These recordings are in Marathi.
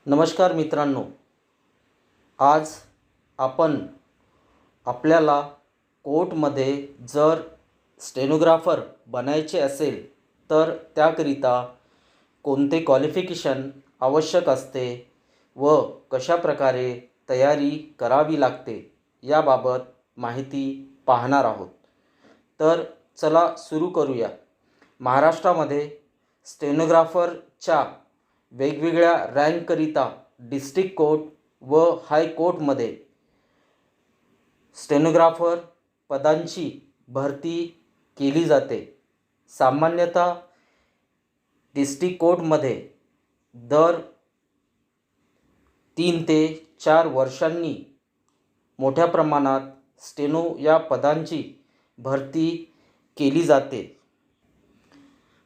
नमस्कार मित्रांनो, आज आपण आपल्याला कोर्टमध्ये जर स्टेनोग्राफर बनायचे असेल तर त्याकरिता कोणते क्वालिफिकेशन आवश्यक असते व कशा प्रकारे तयारी करावी लागते याबाबत माहिती पाहणार आहोत. तर चला सुरू करूया. महाराष्ट्रामध्ये स्टेनोग्राफरच्या वेगवेगळ्या रँककरिता डिस्ट्रिक्ट कोर्ट व हायकोर्टमध्ये स्टेनोग्राफर पदांची भरती केली जाते. सामान्यतः डिस्ट्रिक्ट कोर्टमध्ये दर 3 ते 4 वर्षांनी मोठ्या प्रमाणात स्टेनो या पदांची भरती केली जाते.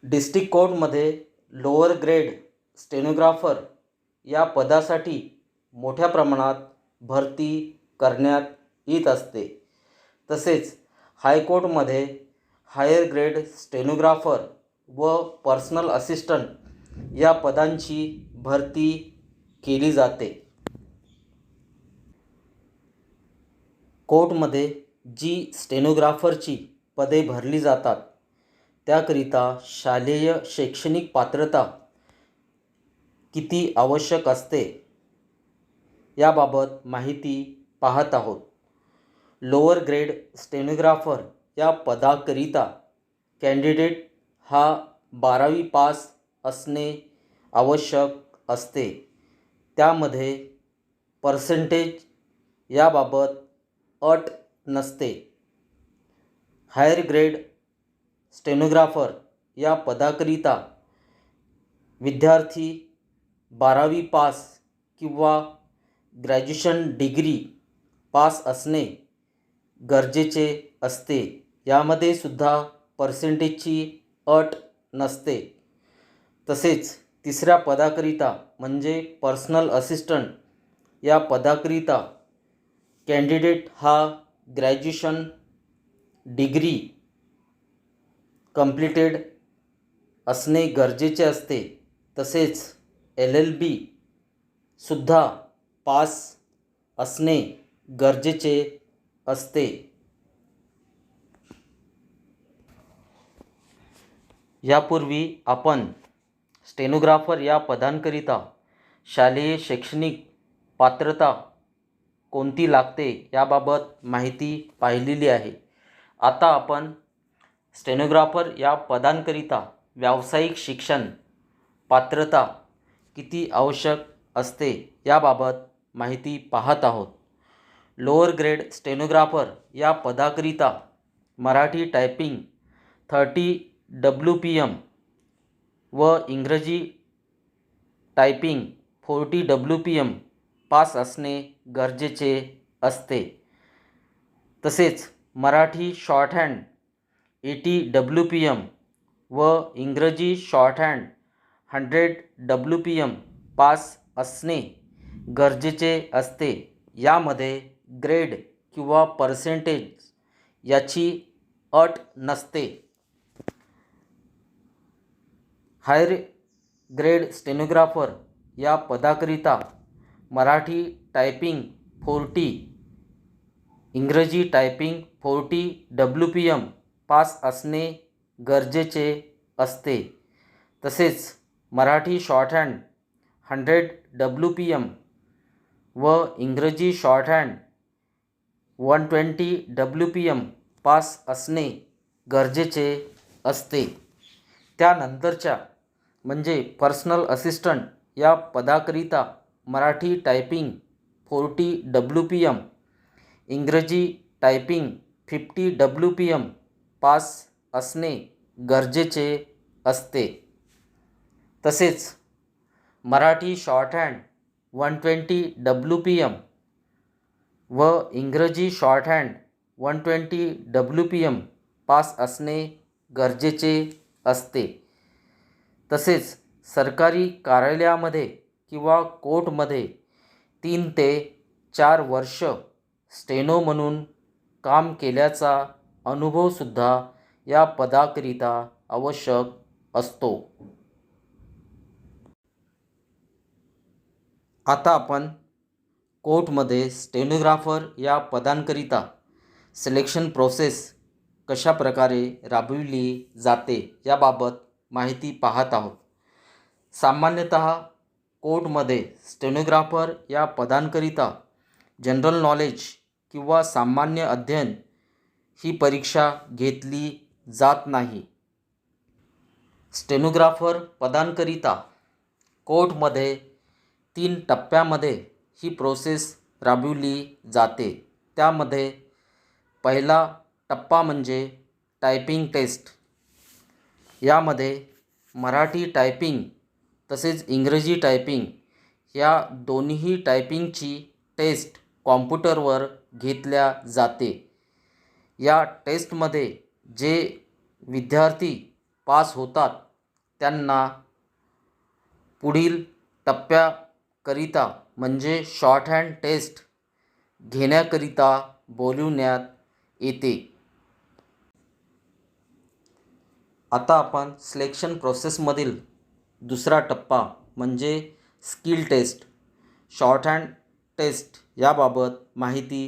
डिस्ट्रिक्ट कोर्टमध्ये लोअर ग्रेड स्टेनोग्राफर या पदासाठी मोठ्या प्रमाणात भरती करण्यात येत असते. तसेच हायकोर्टमध्ये हायर ग्रेड स्टेनोग्राफर व पर्सनल असिस्टंट या पदांची भरती केली जाते. कोर्टमध्ये जी स्टेनोग्राफरची पदे भरली जातात त्याकरिता शालेय शैक्षणिक पात्रता किती आवश्यक असते याबाबत माहिती पाहत आहोत. लोअर ग्रेड स्टेनोग्राफर या पदाकरिता कॅन्डिडेट हा 12वी पास असणे आवश्यक असते. त्यामध्ये पर्सेंटेज याबाबत अट नसते. हायर ग्रेड स्टेनोग्राफर या पदाकरिता विद्यार्थी 12वी पास किंवा ग्रॅज्युएशन डिग्री पास असणे गरजेचे असते. यामध्ये सुद्धा पर्सेंटेजची अट नसते. तसेच तिसऱ्या पदाकरिता म्हणजे पर्सनल असिस्टंट या पदाकरिता कॅन्डिडेट हा ग्रॅज्युएशन डिग्री कंप्लीटेड असणे गरजेचे असते. तसेच LLB सुद्धा पास असणे गरजेचे असते. यापूर्वी आपण स्टेनोग्राफर या पदांकरिता शालेय शैक्षणिक पात्रता कोणती लागते याबाबत माहिती पाहिलेली आहे. आता आपण स्टेनोग्राफर या पदांकरिता व्यावसायिक शिक्षण पात्रता किती आवश्यक असते याबाबत माहिती पाहत आहोत. लोअर ग्रेड स्टेनोग्राफर या पदाकरिता मराठी टायपिंग 30 WPM व इंग्रजी टायपिंग 40 WPM पास असणे गरजेचे असते. तसेच मराठी शॉर्टहँड 80 WPM व इंग्रजी शॉर्टहँड 100 WPM पास असणे गरजेचे असते. यामध्ये ग्रेड किंवा पर्सेंटेज याची अट नसते. हायर ग्रेड स्टेनोग्राफर या पदाकरिता मराठी टायपिंग 40 इंग्रजी टायपिंग 40 WPM पास असणे गरजेचे असते. तसेच मराठी शॉर्टहँड 100 WPM व इंग्रजी शॉर्टहँड 120 WPM पास असणे गरजेचे असते. त्यानंतरच्या म्हणजे पर्सनल असिस्टंट या पदाकरिता मराठी टायपिंग 40 WPM इंग्रजी टायपिंग 50 WPM पास असणे गरजेचे असते. तसेच मराठी शॉर्टहँड 120 WPM व इंग्रजी शॉर्टहँड 120 WPM पास असणे गरजेचे असते. तसेच सरकारी कार्यालयामध्ये किंवा कोर्टमध्ये 3 ते 4 वर्ष स्टेनो म्हणून काम केल्याचा अनुभवसुद्धा या पदाकरिता आवश्यक असतो. आता आपण कोर्टमध्ये स्टेनोग्राफर या पदांकरिता सिलेक्शन प्रोसेस कशा प्रकारे राबविली जाते याबाबत माहिती पाहत आहोत. सामान्यतः कोर्टमध्ये स्टेनोग्राफर या पदांकरिता जनरल नॉलेज किंवा सामान्य अध्ययन ही परीक्षा घेतली जात नाही. स्टेनोग्राफर पदांकरिता कोर्टमध्ये 3 टप्प्यामध्ये ही प्रोसेस राबविली जाते. त्यामध्ये पहिला टप्पा म्हणजे टायपिंग टेस्ट. यामध्ये मराठी टायपिंग तसेच इंग्रजी टायपिंग या दोन्ही टायपिंगची टेस्ट कॉम्प्युटरवर घेतल्या जाते. या टेस्टमध्ये जे विद्यार्थी पास होतात त्यांना पुढील टप्प्याकरिता म्हणजे शॉर्ट हँड टेस्ट घेण्याकरिता बोलविण्यात येते. आता आपण सिलेक्शन प्रोसेसमधील दुसरा टप्पा म्हणजे skill test, shorthand test याबाबत माहिती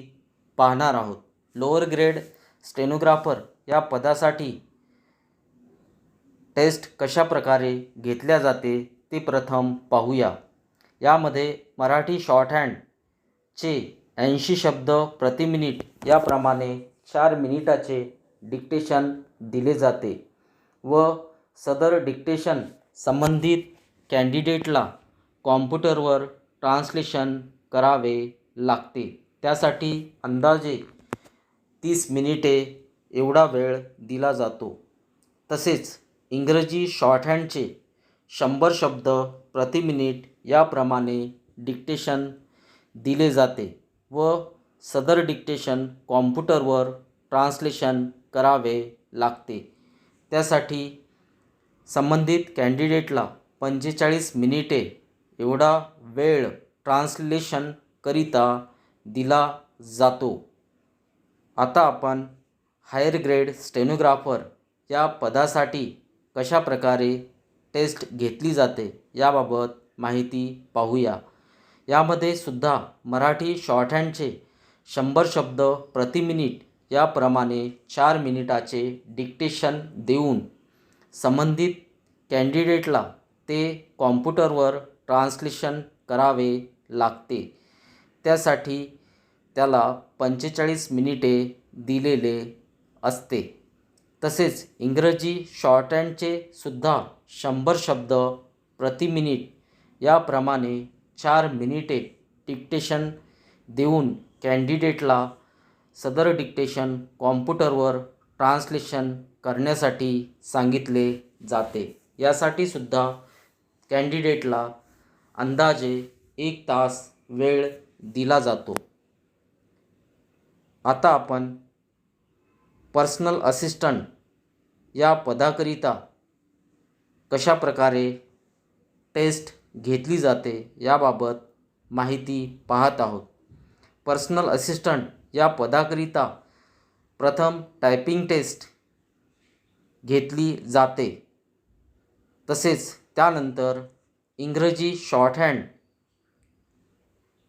पाहणार आहोत. लोअर ग्रेड स्टेनोग्राफर या पदासाठी टेस्ट कशा प्रकारे घेतल्या जाते ते प्रथम पाहूया. यामध्ये मराठी शॉर्ट हँडचे 80 शब्द प्रति मिनिट याप्रमाणे 4 मिनिटाचे डिक्टेशन दिले जाते व सदर डिक्टेशन संबंधित कॅन्डिडेटला कॉम्प्युटरवर ट्रान्सलेशन करावे लागते. त्यासाठी अंदाजे 30 मिनिटे एवढा वेळ दिला जातो. तसेच इंग्रजी शॉर्ट हँडचे 100 शब्द प्रति मिनिट याप्रमाणे डिक्टेशन दिले जाते व सदर डिक्टेशन कॉम्प्युटरवर ट्रान्सलेशन करावे लागते. त्यासाठी संबंधित कॅन्डिडेटला 45 मिनिटे एवढा वेळ ट्रान्सलेशनकरिता दिला जातो. आता आपण हायर ग्रेड स्टेनोग्राफर या पदासाठी कशा प्रकारे टेस्ट घेतली जाते याबाबत माहिती पाहूया. यामध्ये सुद्धा मराठी शॉर्ट हँडचे 100 शब्द प्रति मिनिट याप्रमाणे 4 मिनिटाचे डिक्टेशन देऊन संबंधित कॅन्डिडेटला ते कॉम्प्युटरवर ट्रान्सलेशन करावे लागते. त्यासाठी त्याला 45 मिनिटे दिलेले असते. तसेच इंग्रजी शॉर्ट हँडचे सुद्धा 100 शब्द प्रति मिनिट याप्रमाणे 4 मिनिटे डिक्टेशन देऊन कॅन्डिडेटला सदर डिक्टेशन कॉम्प्युटरवर ट्रान्सलेशन करण्यासाठी सांगितले जाते. यासाठी सुद्धा कॅन्डिडेटला अंदाजे 1 तास वेळ दिला जातो. आता आपण पर्सनल असिस्टंट या पदाकरिता कशा प्रकारे टेस्ट घेतली जाते याबाबत माहिती पाहत आहोत. पर्सनल असिस्टंट या पदाकरिता प्रथम टायपिंग टेस्ट घेतली जाते. तसेच त्यानंतर इंग्रजी शॉर्ट हँड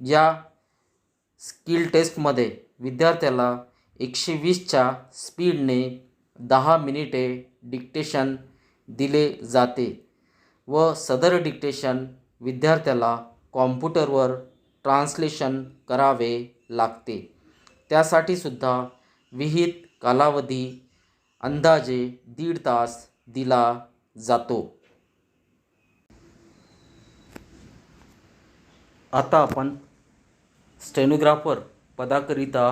या स्किल टेस्टमध्ये विद्यार्थ्याला 120च्या स्पीडने 10 मिनिटे डिक्टेशन दिले जाते व सदर डिक्टेशन विद्यार्थ्याला कॉम्प्युटरवर ट्रान्सलेशन करावे लागते. त्यासाठी सुद्धा विहित कालावधी अंदाजे 1.5 तास दिला जातो. आता आपण स्टेनोग्राफर पदाकरिता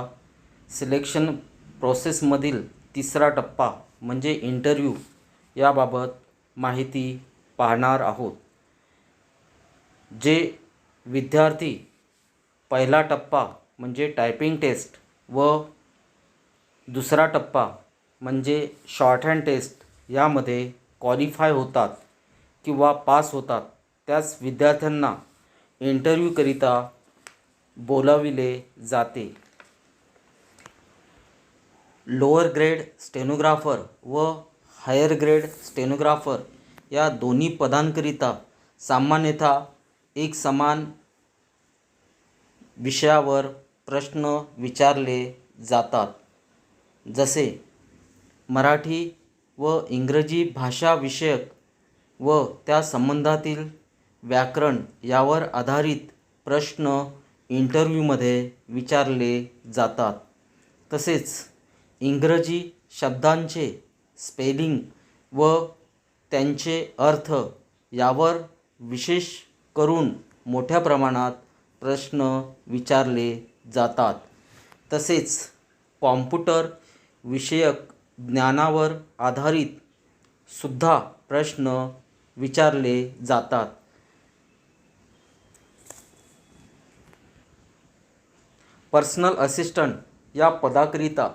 सिलेक्शन प्रोसेसमधील तिसरा टप्पा म्हणजे इंटरव्ह्यू याबाबत माहिती पाहणार आहोत. जे विद्यार्थी पहिला टप्पा म्हणजे टायपिंग टेस्ट व दुसरा टप्पा म्हणजे शॉर्ट हँड टेस्ट यामध्ये क्वालिफाय होतात किंवा पास होतात त्याच विद्यार्थ्यांना इंटरव्ह्यूकरिता बोलाविले जाते. लोअर ग्रेड स्टेनोग्राफर व हायर ग्रेड स्टेनोग्राफर या दोन्ही पदांकरिता सामान्यतः एक समान विषयावर प्रश्न विचारले जातात. जसे मराठी व इंग्रजी भाषा विषयक व त्या संबंधातील व्याकरण यावर आधारित प्रश्न इंटरव्ह्यूमध्ये विचारले जातात. तसेच इंग्रजी शब्दांचे स्पेलिंग व त्यांचे अर्थ यावर विशेष करून मोठ्या प्रमाणात प्रश्न विचारले जातात. तसेच कॉम्प्युटर विषयक ज्ञानावर आधारित सुद्धा प्रश्न विचारले जातात. पर्सनल असिस्टंट या पदाकरिता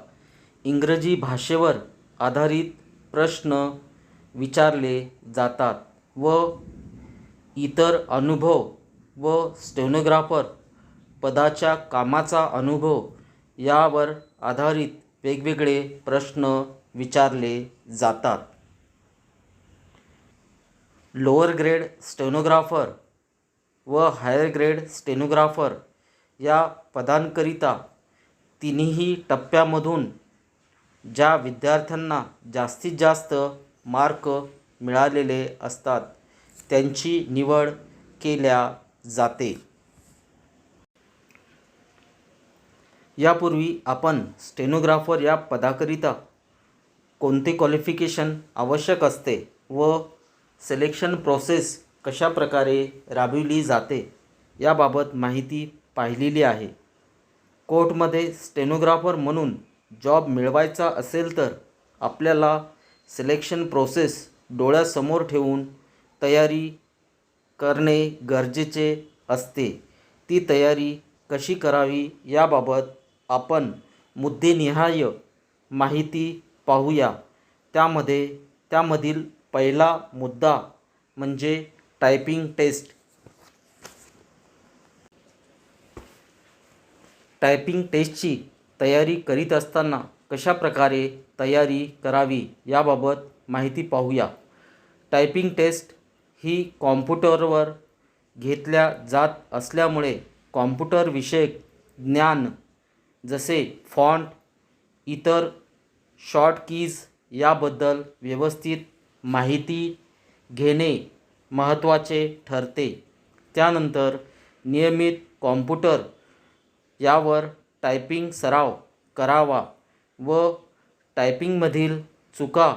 इंग्रजी भाषेवर आधारित प्रश्न विचारले जातात व इतर अनुभव व स्टेनोग्राफर पदाच्या कामाचा अनुभव यावर आधारित वेगवेगळे प्रश्न विचारले जातात. लोअर ग्रेड स्टेनोग्राफर व हायर ग्रेड स्टेनोग्राफर या पदांकरिता तिन्ही टप्प्यामधून ज्या विद्यार्थ्यांना जास्तीत जास्त मार्क मिळालेले असतात त्यांची निवड केल्या जाते. यापूर्वी आपण स्टेनोग्राफर या पदाकरिता कोणते क्वालिफिकेशन आवश्यक असते व सिलेक्शन प्रोसेस कशा प्रकारे राबविली जाते याबाबत माहिती पाहिलेली आहे. कोर्टमध्ये स्टेनोग्राफर म्हणून जॉब मिळवायचा असेल तर आपल्याला सिलेक्शन प्रोसेस डोळ्यासमोर ठेवून तयारी करणे गरजेचे असते. ती तयारी कशी करावी याबाबत आपण मुद्देनिहाय माहिती पाहूया. त्यामधील पहिला मुद्दा म्हणजे टायपिंग टेस्ट. टायपिंग टेस्टची तयारी करीत असताना कशा प्रकारे तयारी करावी याबाबत माहिती पाहूया. टायपिंग टेस्ट ही कॉम्प्युटरवर घेतल्या जात असल्यामुळे कॉम्प्युटर विषयक ज्ञान जसे फॉन्ट, इतर शॉर्ट कीज याबद्दल व्यवस्थित माहिती घेणे महत्त्वाचे ठरते. त्यानंतर नियमित कॉम्प्युटर यावर टायपिंग सराव करावा व टायपिंगमधील चुका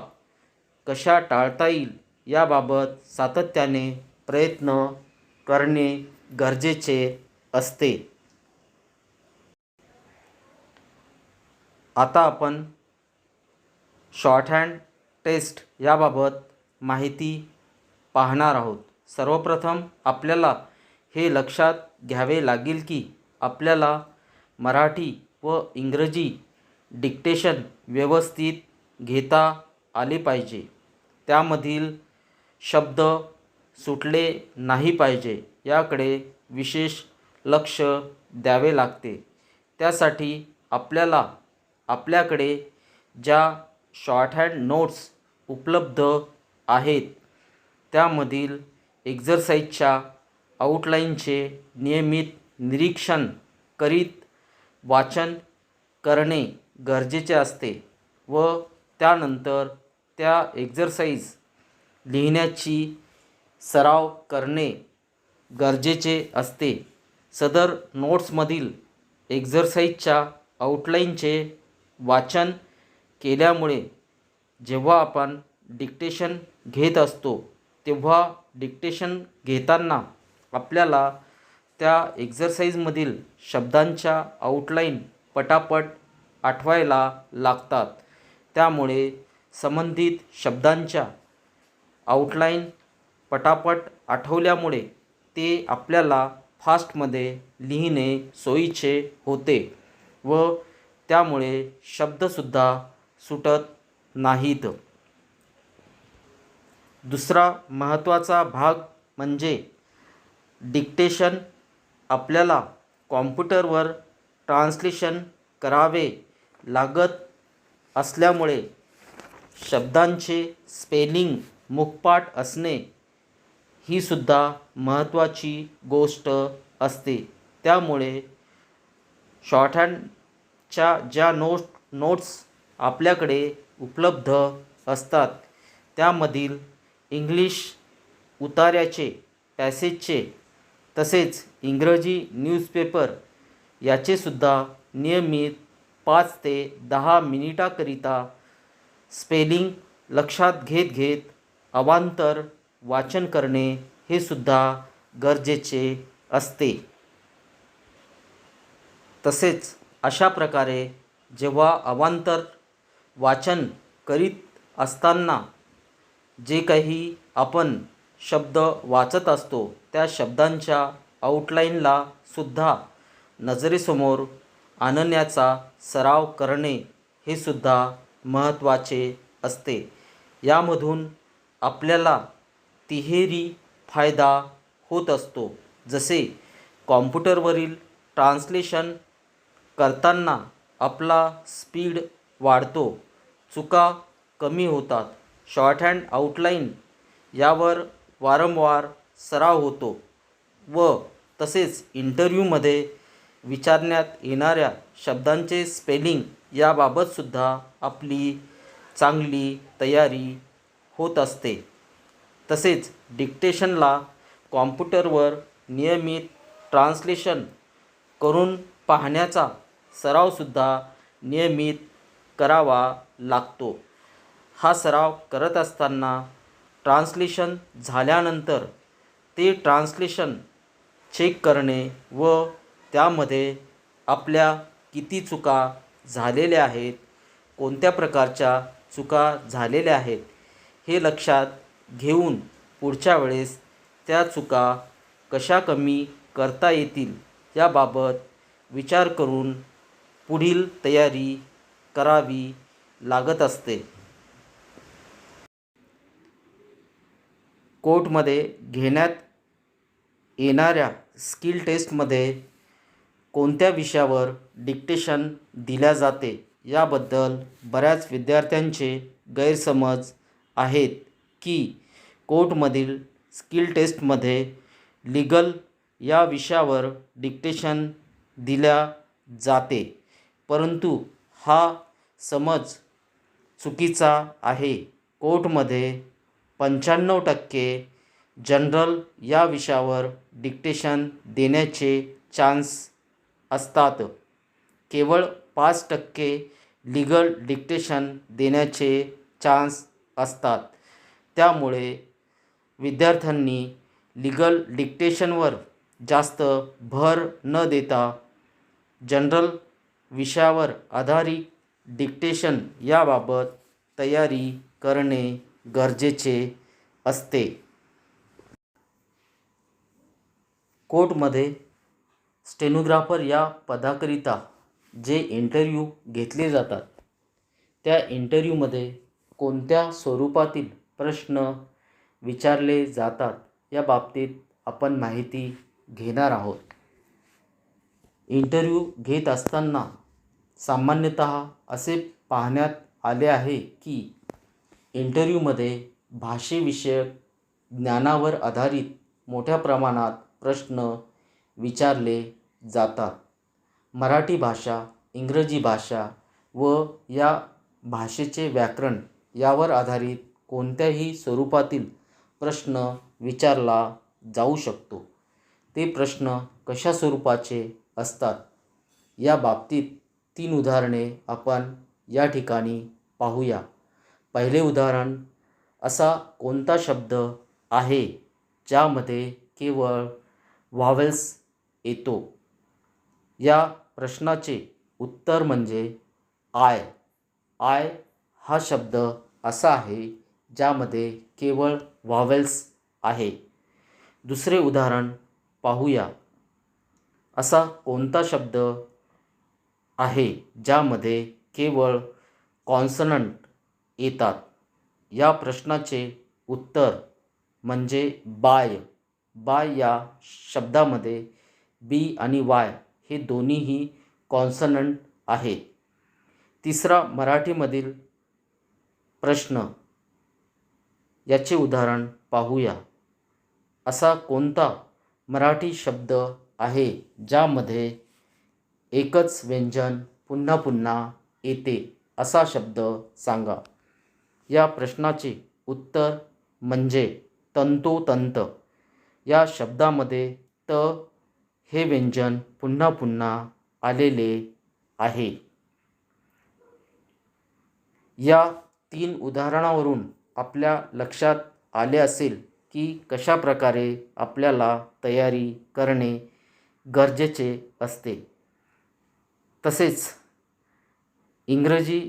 कशा टाळता येईल याबाबत सातत्याने प्रयत्न करणे गरजेचे असते. आता आपण शॉर्टहँड टेस्ट याबाबत माहिती पाहणार आहोत. सर्वप्रथम आपल्याला हे लक्षात घ्यावे लागेल की आपल्याला मराठी व इंग्रजी डिक्टेशन व्यवस्थित घेता आले पाहिजे. त्यामधील शब्द सुटले नाही पाहिजे याकडे विशेष लक्ष द्यावे लागते. त्यासाठी आपल्याकडे ज्या शॉर्टहँड नोट्स उपलब्ध आहेत त्यामधील एक्झरसाइजच्या आउटलाईनचे नियमित निरीक्षण करीत वाचन करणे गरजेचे असते व त्यानंतर त्या एक्झरसाइज लिहिण्याची सराव करणे गरजेचे असते. सदर नोट्समधील एक्झरसाइजच्या आउटलाईनचे वाचन केल्यामुळे जेव्हा आपण डिक्टेशन घेत असतो तेव्हा डिक्टेशन घेताना आपल्याला त्या एक्झरसाइजमधील शब्दांच्या आउटलाईन पटापट आठवायला लागतात. त्यामुळे संबंधित शब्दांच्या आउटलाईन पटापट आठवल्यामुळे ते आपल्याला फास्टमध्ये लिहिणे सोयीचे होते व त्यामुळे शब्दसुद्धा सुटत नाहीत. दुसरा महत्त्वाचा भाग म्हणजे डिक्टेशन. आपल्याला कॉम्प्युटरवर ट्रान्सलेशन करावे लागत असल्यामुळे शब्दांचे स्पेलिंग मुखपाठ असणे ही सुद्धा महत्त्वाची गोष्ट असते. त्यामुळे शॉर्टहँडच्या ज्या नोट्स आपल्याकडे उपलब्ध असतात त्यामधील इंग्लिश उतार्याचे, पॅसेजचे तसेच इंग्रजी न्यूजपेपर याचेसुद्धा नियमित 5 ते 10 मिनिटाकरिता स्पेलिंग लक्षात घेत अवांतर वाचन करणे हे सुद्धा गरजेचे असते. तसेच अशा प्रकारे जेव्हा अवांतर वाचन करीत असताना जे काही आपण शब्द वाचत असतो त्या शब्दांच्या आउटलाईनला सुद्धा नजरेसमोर आणण्याचा सराव करणे हे सुद्धा महत्त्वाचे असते. यामधून आपल्याला तिहेरी फायदा होत असतो. जसे कॉम्प्युटरवरील ट्रान्सलेशन करताना आपला स्पीड वाढतो, चुका कमी होतात, शॉर्टहँड आउटलाईन यावर वारंवार सराव होतो व तसेच इंटरव्ह्यूमध्ये विचारण्यात येणाऱ्या शब्दांचे स्पेलिंग याबाबतसुद्धा आपली चांगली तयारी होत असते. तसेच डिक्टेशनला कॉम्प्युटरवर नियमित ट्रान्सलेशन करून पाहण्याचा सरावसुद्धा नियमित करावा लागतो. हा सराव करत असताना ट्रान्सलेशन झाल्यानंतर ते ट्रान्सलेशन चेक करणे व त्यामध्ये आपल्या किती चुका झालेल्या आहेत, कोणत्या प्रकारच्या चुका झालेल्या आहेत हे लक्षात घेऊन पुढच्या वेळेस त्या चुका कशा कमी करता येतील याबाबत विचार करून पुढील तयारी करावी लागत असते. कोर्टमध्ये घेण्यात येणाऱ्या स्किल टेस्टमध्ये कोणत्या विषयावर डिक्टेशन दिल्या जाते याबद्दल बऱ्याच विद्यार्थ्यांचे गैरसमज आहेत की कोर्टमधील स्किल टेस्टमध्ये लीगल या विषयावर डिक्टेशन दिल्या जाते, परंतु हा समज चुकीचा आहे. कोर्टमध्ये 95% जनरल या विषयावर डिक्टेशन देण्याचे चान्स असतात. केवळ 5% लीगल डिक्टेशन देण्याचे चान्स असतात. त्यामुळे विद्यार्थ्यांनी लीगल डिक्टेशनवर जास्त भर न देता जनरल विषयावर आधारित डिक्टेशन याबाबत तयारी करणे गरजेचे असते. कोर्टमध्ये स्टेनोग्राफर या पदाकरिता जे इंटरव्ह्यू घेतले जातात त्या इंटरव्ह्यूमध्ये कोणत्या स्वरूपातील प्रश्न विचारले जातात या बाबतीत आपण माहिती घेणार आहोत. इंटरव्ह्यू घेत असताना सामान्यतः असे पाहण्यात आले आहे की इंटरव्ह्यूमध्ये भाषेविषयक ज्ञानावर आधारित मोठ्या प्रमाणात प्रश्न विचारले जातात. मराठी भाषा, इंग्रजी भाषा व या भाषेचे व्याकरण यावर आधारित कोणत्याही स्वरूपातील प्रश्न विचारला जाऊ शकतो. ते प्रश्न कशा स्वरूपाचे असतात या बाबतीत 3 उदाहरणे आपण या ठिकाणी पाहूया. पहिले उदाहरण, असा कोणता शब्द आहे ज्यामध्ये केवळ व्हावेल्स येतो? या प्रश्नाचे उत्तर म्हणजे आय. आय हा शब्द असा आहे ज्यामध्ये केवळ व्हावेल्स आहे. दुसरे उदाहरण पाहूया. असा कोणता शब्द आहे ज्यामध्ये केवळ कॉन्सनंट येतात? या प्रश्नाचे उत्तर म्हणजे बाय. बाय या शब्दामध्ये बी आणि वाय हे दोन्हीही कॉन्सनंट आहेत. तिसरा मराठीमधील प्रश्न, याचे उदाहरण पाहूया. असा कोणता मराठी शब्द आहे ज्यामध्ये एकच व्यंजन पुन्हा पुन्हा येते असा शब्द सांगा. या प्रश्नाचे उत्तर म्हणजे तंतोतंत. या शब्दामध्ये त हे व्यंजन पुन्हा पुन्हा आलेले आहे. या 3 उदाहरणावरून आपल्या लक्षात आले असेल की कशा प्रकारे आपल्याला तयारी करणे गरजेचे असते. तसेच इंग्रजी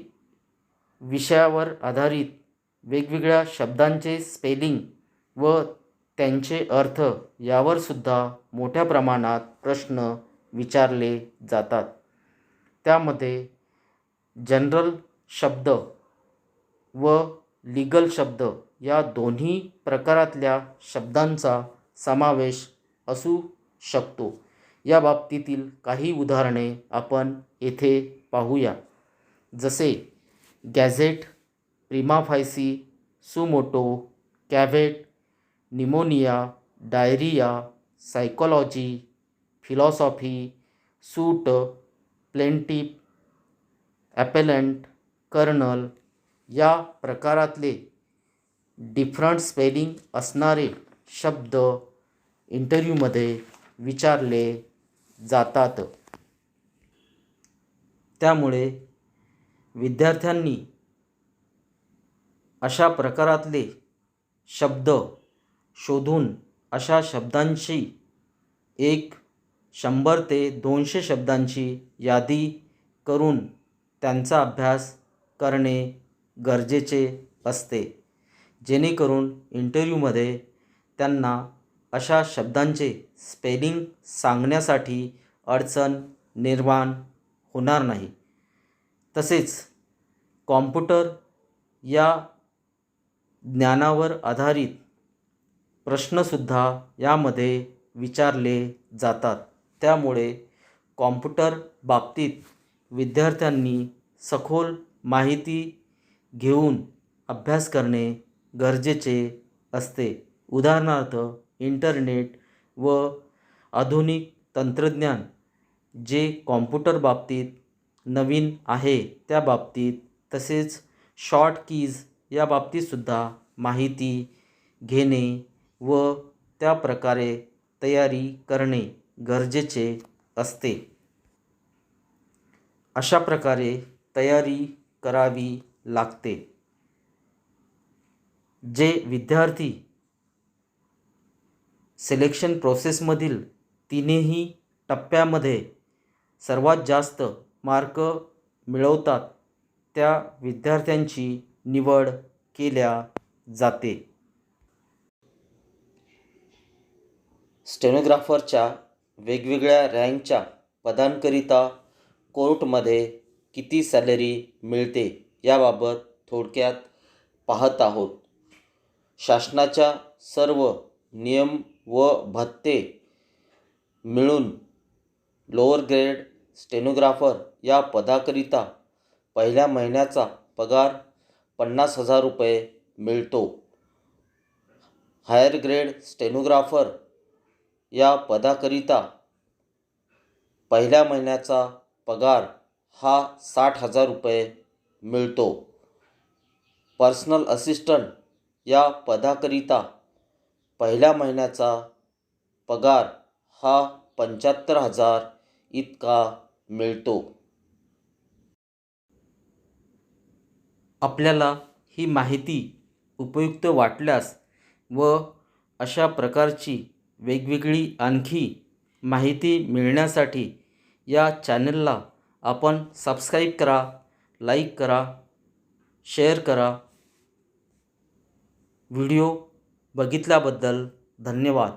विषयावर आधारित वेगवेगळ्या शब्दांचे स्पेलिंग व त्यांचे अर्थ यावर सुद्धा मोठ्या प्रमाणात प्रश्न विचारले जातात. त्यामध्ये जनरल शब्द व लीगल शब्द या दोन्ही प्रकारातल्या शब्दांचा समावेश असू शकतो. या बाबतीतील काही उदाहरणे आपण येथे पाहूया. जसे gazette, prima facie, suo moto, caveat, pneumonia, diarrhoea, psychology, philosophy, suit, plaintiff, appellant, colonel या प्रकारातले डिफरंट स्पेलिंग असणारे शब्द इंटरव्ह्यूमध्ये विचारले जातात. त्यामुळे विद्यार्थ्यांनी अशा प्रकारातले शब्द शोधून अशा शब्दांची 100 ते 200 शब्दांची यादी करून त्यांचा अभ्यास करणे गरजेचे असते, जेणेकरून इंटरव्ह्यूमध्ये त्यांना अशा शब्दांचे स्पेलिंग सांगण्यासाठी अडचण निर्माण होणार नाही. तसेच कॉम्प्युटर या ज्ञानावर आधारित प्रश्नसुद्धा यामध्ये विचारले जातात. त्यामुळे कॉम्प्युटर बाबतीत विद्यार्थ्यांनी सखोल माहिती घेऊन अभ्यास करणे गरजेचे असते. उदाहरणार्थ इंटरनेट व आधुनिक तंत्रज्ञान जे कॉम्प्युटर बाबतीत नवीन आहे त्या बाबतीत, तसेच शॉर्ट कीज या बाबतीतसुद्धा माहिती घेणे व त्या प्रकारे तयारी करणे गरजेचे असते. अशा प्रकारे तयारी करावी लागते. जे विद्यार्थी सिलेक्शन प्रोसेसमधील तिन्ही टप्प्यामध्ये सर्वात जास्त मार्क मिळवतात त्या विद्यार्थ्यांची निवड केल्या जाते. स्टेनोग्राफरच्या वेगवेगळ्या रँकच्या पदांकरिता कोर्टमध्ये किती सॅलरी मिळते याबाबत थोडक्यात पाहत आहोत. शासनाच्या सर्व नियम व भत्ते मिळून लोअर ग्रेड स्टेनोग्राफर या पदाकरिता पहिल्या महिन्याचा पगार 50,000 रुपये मिळतो. हायर ग्रेड स्टेनोग्राफर या पदाकरिता पहिल्या महिन्याचा पगार हा 60,000 रुपये मिळतो. पर्सनल असिस्टंट या पदाकरिता पहिल्या महिन्याचा पगार हा 75,000 इतका मिळतो. आपल्याला ही माहिती उपयुक्त वाटल्यास व अशा प्रकारची वेगवेगळी आणखी माहिती मिळण्यासाठी या चॅनलला आपण सबस्क्राईब करा, लाईक करा, शेअर करा. व्हिडिओ बघितल्याबद्दल धन्यवाद.